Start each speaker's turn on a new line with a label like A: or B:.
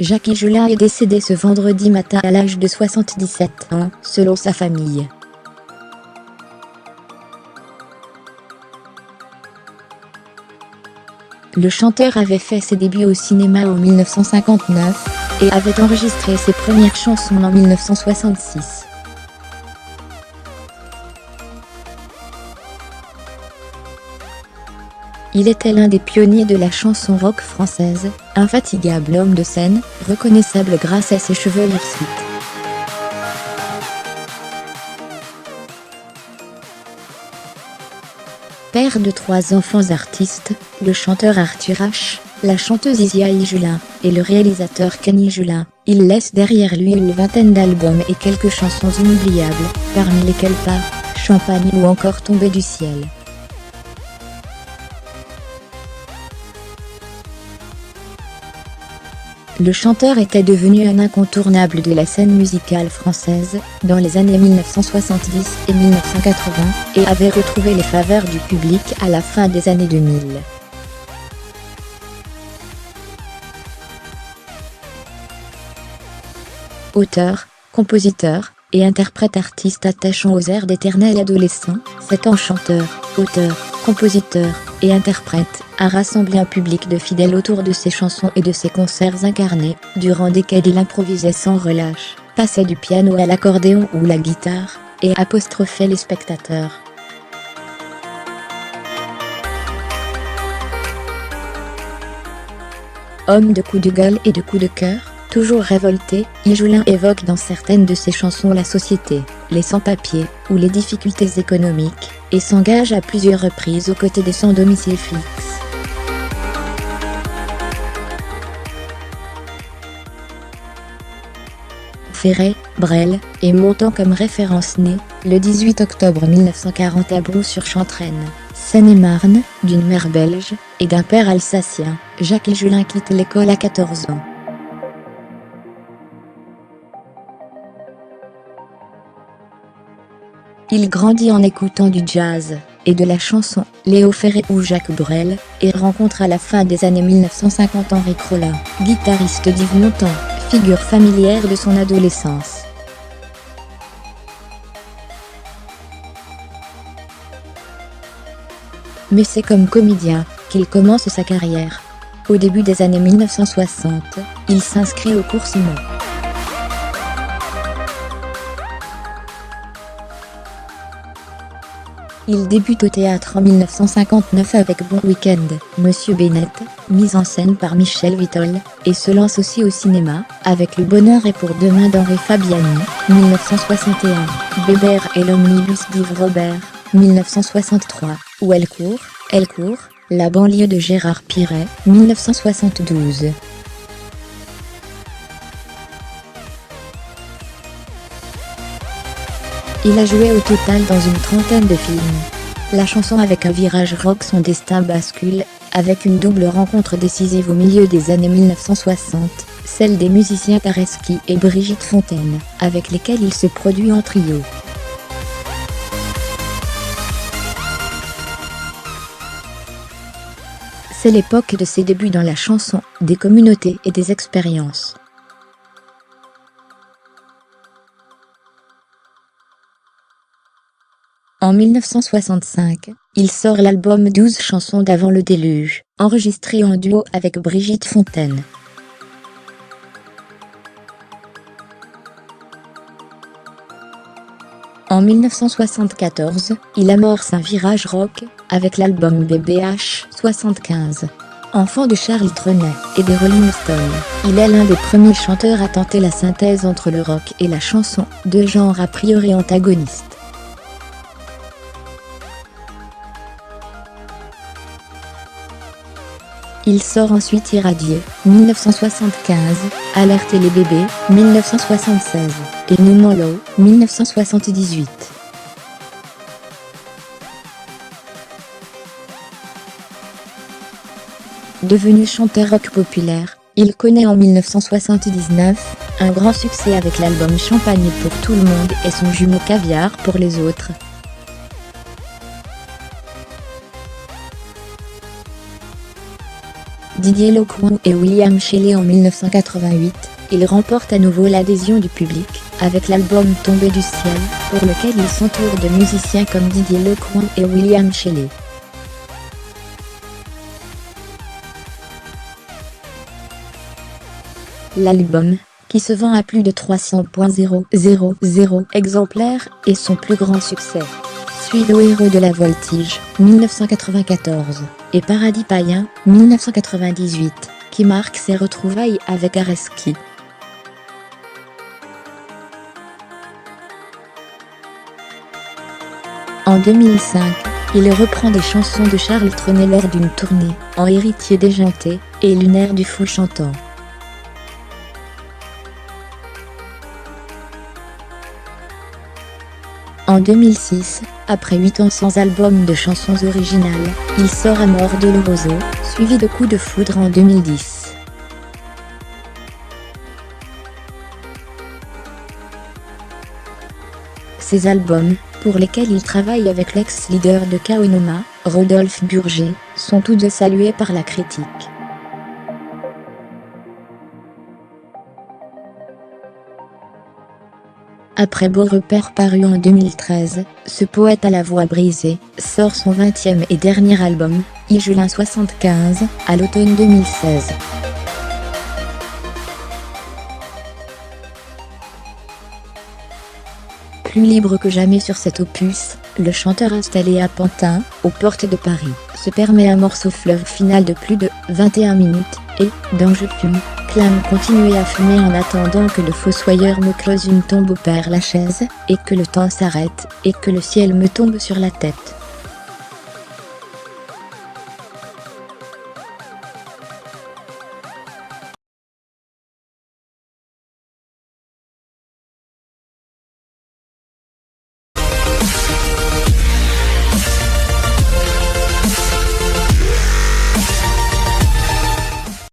A: Jacques Higelin est décédé ce vendredi matin à l'âge de 77 ans, selon sa famille. Le chanteur avait fait ses débuts au cinéma en 1959 et avait enregistré ses premières chansons en 1966. Il était l'un des pionniers de la chanson rock française, infatigable homme de scène, reconnaissable grâce à ses cheveux hirsutés. Père de 3 enfants artistes, le chanteur Arthur H., la chanteuse Isia Higelin et le réalisateur Ken Higelin, il laisse derrière lui une vingtaine d'albums et quelques chansons inoubliables, parmi lesquelles Pas, Champagne ou encore Tombé du ciel. Le chanteur était devenu un incontournable de la scène musicale française dans les années 1970 et 1980 et avait retrouvé les faveurs du public à la fin des années 2000. Auteur, compositeur et interprète artiste attachant aux airs d'éternel adolescent, cet enchanteur, auteur, compositeur et interprète a rassemblé un public de fidèles autour de ses chansons et de ses concerts incarnés, durant desquels il improvisait sans relâche, passait du piano à l'accordéon ou la guitare, et apostrophait les spectateurs. Homme de coups de gueule et de coups de cœur, toujours révolté, Higelin évoque dans certaines de ses chansons la société, les sans-papiers, ou les difficultés économiques, et s'engage à plusieurs reprises aux côtés des sans-domicile fixe. Ferré, Brel, et montant comme référence né, le 18 octobre 1940 à Brou-sur-Chantraine, Seine-et-Marne, d'une mère belge, et d'un père alsacien, Jacques Higelin quitte l'école à 14 ans. Il grandit en écoutant du jazz et de la chanson, Léo Ferré ou Jacques Brel, et rencontre à la fin des années 1950 Henri Crollin, guitariste d'Yves Montand, figure familière de son adolescence. Mais c'est comme comédien qu'il commence sa carrière. Au début des années 1960, il s'inscrit au cours Simon. Il débute au théâtre en 1959 avec Bon Week-end, Monsieur Bennett, mise en scène par Michel Vittol, et se lance aussi au cinéma, avec Le Bonheur est pour demain d'Henri Fabiani, 1961, Bébert et l'omnibus d'Yves Robert, 1963, ou Elle court, la banlieue de Gérard Piret, 1972. Il a joué au total dans une trentaine de films. La chanson avec un virage rock Son destin bascule, avec une double rencontre décisive au milieu des années 1960, celle des musiciens Tareski et Brigitte Fontaine, avec lesquels il se produit en trio. C'est l'époque de ses débuts dans la chanson, des communautés et des expériences. En 1965, il sort l'album 12 chansons d'avant le déluge, enregistré en duo avec Brigitte Fontaine. En 1974, il amorce un virage rock, avec l'album BBH 75. Enfant de Charles Trenet et des Rolling Stones, il est l'un des premiers chanteurs à tenter la synthèse entre le rock et la chanson, deux genres a priori antagonistes. Il sort ensuite Irradié, 1975, Alerte les bébés, 1976, et Numolo, 1978. Devenu chanteur rock populaire, il connaît en 1979 un grand succès avec l'album Champagne pour tout le monde et son jumeau Caviar pour les autres. Didier Lecoing et William Shelley en 1988, il remporte à nouveau l'adhésion du public, avec l'album Tombé du ciel, pour lequel il s'entoure de musiciens comme Didier Lecoing et William Shelley. L'album, qui se vend à plus de 300,000 exemplaires, est son plus grand succès. Suit Le héros de la voltige, 1994, et Paradis païen, 1998, qui marque ses retrouvailles avec Areski. En 2005, il reprend des chansons de Charles Trenet lors d'une tournée, en Héritier déjanté, et Lunaire du fou chantant. En 2006, après 8 ans sans album de chansons originales, il sort Amor doloroso, suivi de Coup de foudre en 2010. Ces albums, pour lesquels il travaille avec l'ex-leader de Kaonoma, Rodolphe Burger, sont tous deux salués par la critique. Après Beau repère paru en 2013, ce poète à la voix brisée sort son 20e et dernier album, Julin 75, à l'automne 2016. Plus libre que jamais sur cet opus, le chanteur installé à Pantin, aux portes de Paris, se permet un morceau fleuve final de plus de 21 minutes, et, dans Je fume, clame continuer à fumer en attendant que le fossoyeur me creuse une tombe au Père Lachaise, et que le temps s'arrête, et que le ciel me tombe sur la tête.